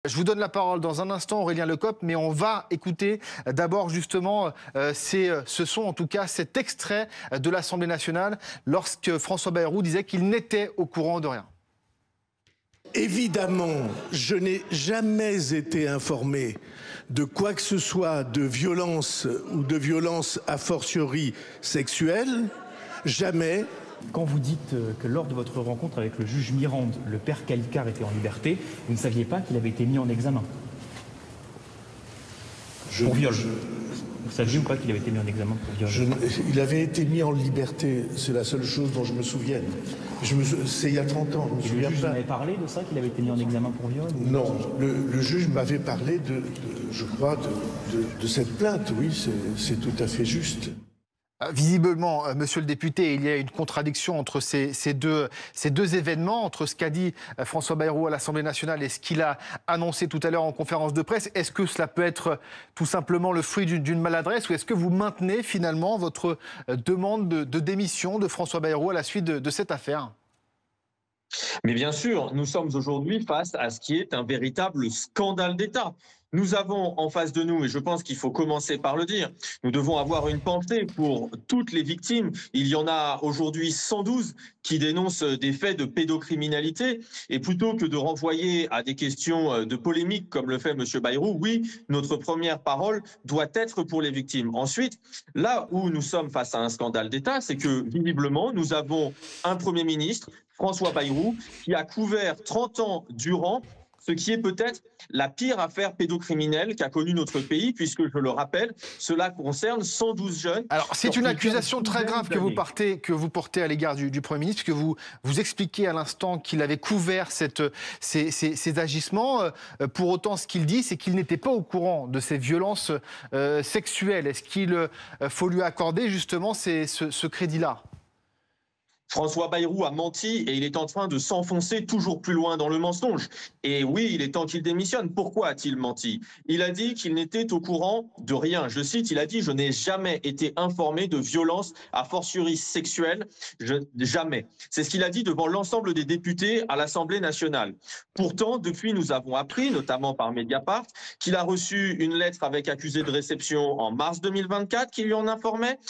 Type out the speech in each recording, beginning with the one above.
Je vous donne la parole dans un instant, Aurélien Lecoq, mais on va écouter d'abord justement ce son, en tout cas cet extrait de l'Assemblée nationale lorsque François Bayrou disait qu'il n'était au courant de rien. Évidemment, je n'ai jamais été informé de quoi que ce soit de violence ou de violence a fortiori sexuelle. Jamais. Quand vous dites que lors de votre rencontre avec le juge Mirande, le père Calicard était en liberté, vous ne saviez pas qu'il avait été mis en examen pour viol. Vous saviez ou pas qu'il avait été mis en examen pour viol? Il avait été mis en liberté, c'est la seule chose dont je me souvienne. C'est il y a 30 ans, je me souviens le juge pas. m'avait parlé de ça, qu'il avait été mis en examen pour viol Non, le juge m'avait parlé je crois, de cette plainte, oui, c'est tout à fait juste. Visiblement, monsieur le député, il y a une contradiction entre ces deux événements, entre ce qu'a dit François Bayrou à l'Assemblée nationale et ce qu'il a annoncé tout à l'heure en conférence de presse. Est-ce que cela peut être tout simplement le fruit d'une maladresse ou est-ce que vous maintenez finalement votre demande de démission de François Bayrou à la suite de cette affaire ? Mais bien sûr, nous sommes aujourd'hui face à ce qui est un véritable scandale d'État. Nous avons en face de nous, et je pense qu'il faut commencer par le dire, nous devons avoir une pensée pour toutes les victimes. Il y en a aujourd'hui 112 qui dénoncent des faits de pédocriminalité. Et plutôt que de renvoyer à des questions de polémique comme le fait M. Bayrou, oui, notre première parole doit être pour les victimes. Ensuite, là où nous sommes face à un scandale d'État, c'est que visiblement, nous avons un Premier ministre, François Bayrou, qui a couvert 30 ans durant ce qui est peut-être la pire affaire pédocriminelle qu'a connue notre pays, puisque, je le rappelle, cela concerne 112 jeunes. Alors, c'est une accusation très grave que vous portez à l'égard du Premier ministre, que vous expliquez à l'instant qu'il avait couvert ces agissements. Pour autant, ce qu'il dit, c'est qu'il n'était pas au courant de ces violences sexuelles. Est-ce qu'il faut lui accorder justement ce crédit-là ? François Bayrou a menti et il est en train de s'enfoncer toujours plus loin dans le mensonge. Et oui, il est temps qu'il démissionne. Pourquoi a-t-il menti? Il a dit qu'il n'était au courant de rien. Je cite, il a dit « Je n'ai jamais été informé de violences a fortiori sexuelles. Jamais ». C'est ce qu'il a dit devant l'ensemble des députés à l'Assemblée nationale. Pourtant, depuis, nous avons appris, notamment par Mediapart, qu'il a reçu une lettre avec accusé de réception en mars 2024 qui lui en informait.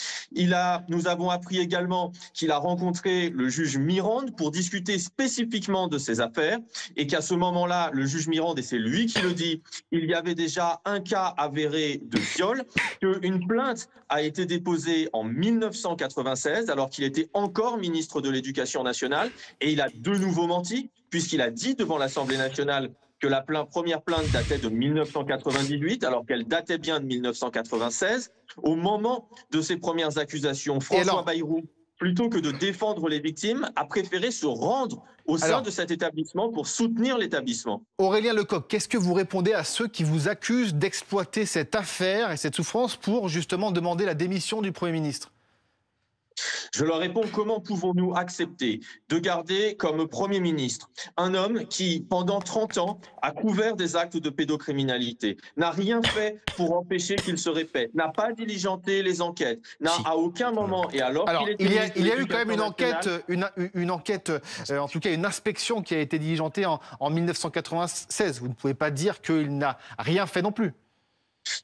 Nous avons appris également qu'il a rencontré le juge Mirande pour discuter spécifiquement de ces affaires et qu'à ce moment-là, le juge Mirande, et c'est lui qui le dit, il y avait déjà un cas avéré de viol, qu'une plainte a été déposée en 1996 alors qu'il était encore ministre de l'Éducation nationale et il a de nouveau menti puisqu'il a dit devant l'Assemblée nationale que la première plainte datait de 1998 alors qu'elle datait bien de 1996. Au moment de ces premières accusations, François Bayrou, plutôt que de défendre les victimes, a préféré se rendre au sein de cet établissement pour soutenir l'établissement. Aurélien Lecoq, qu'est-ce que vous répondez à ceux qui vous accusent d'exploiter cette affaire et cette souffrance pour justement demander la démission du Premier ministre ? Je leur réponds, comment pouvons-nous accepter de garder comme Premier ministre un homme qui, pendant 30 ans, a couvert des actes de pédocriminalité, n'a rien fait pour empêcher qu'ils se répètent, n'a pas diligenté les enquêtes, n'a à aucun moment, et alors il y a eu quand même une enquête, en tout cas une inspection qui a été diligentée en 1996. Vous ne pouvez pas dire qu'il n'a rien fait non plus.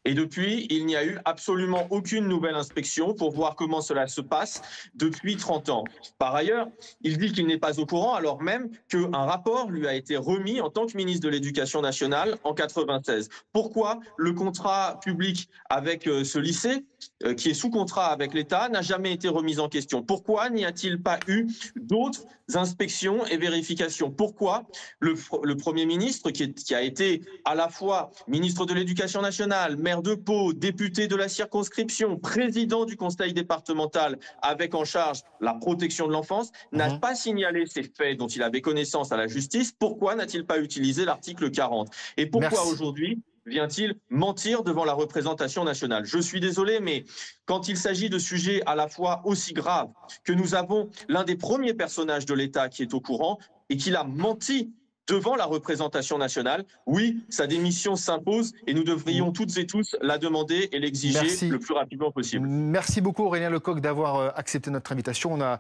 Et depuis, il n'y a eu absolument aucune nouvelle inspection pour voir comment cela se passe depuis 30 ans. Par ailleurs, il dit qu'il n'est pas au courant alors même qu'un rapport lui a été remis en tant que ministre de l'Éducation nationale en 1996. Pourquoi le contrat public avec ce lycée, qui est sous contrat avec l'État, n'a jamais été remis en question? Pourquoi n'y a-t-il pas eu d'autres inspections et vérifications? Pourquoi le Premier ministre, qui a été à la fois ministre de l'Éducation nationale, maire de Pau, député de la circonscription, président du conseil départemental avec en charge la protection de l'enfance, n'a pas signalé ces faits dont il avait connaissance à la justice? Pourquoi n'a-t-il pas utilisé l'article 40? Et pourquoi aujourd'hui vient-il mentir devant la représentation nationale? Je suis désolé, mais quand il s'agit de sujets à la fois aussi graves, que nous avons l'un des premiers personnages de l'État qui est au courant et qu'il a menti devant la représentation nationale, oui, sa démission s'impose et nous devrions toutes et tous la demander et l'exiger le plus rapidement possible. Merci beaucoup Aurélien Lecoq d'avoir accepté notre invitation. On a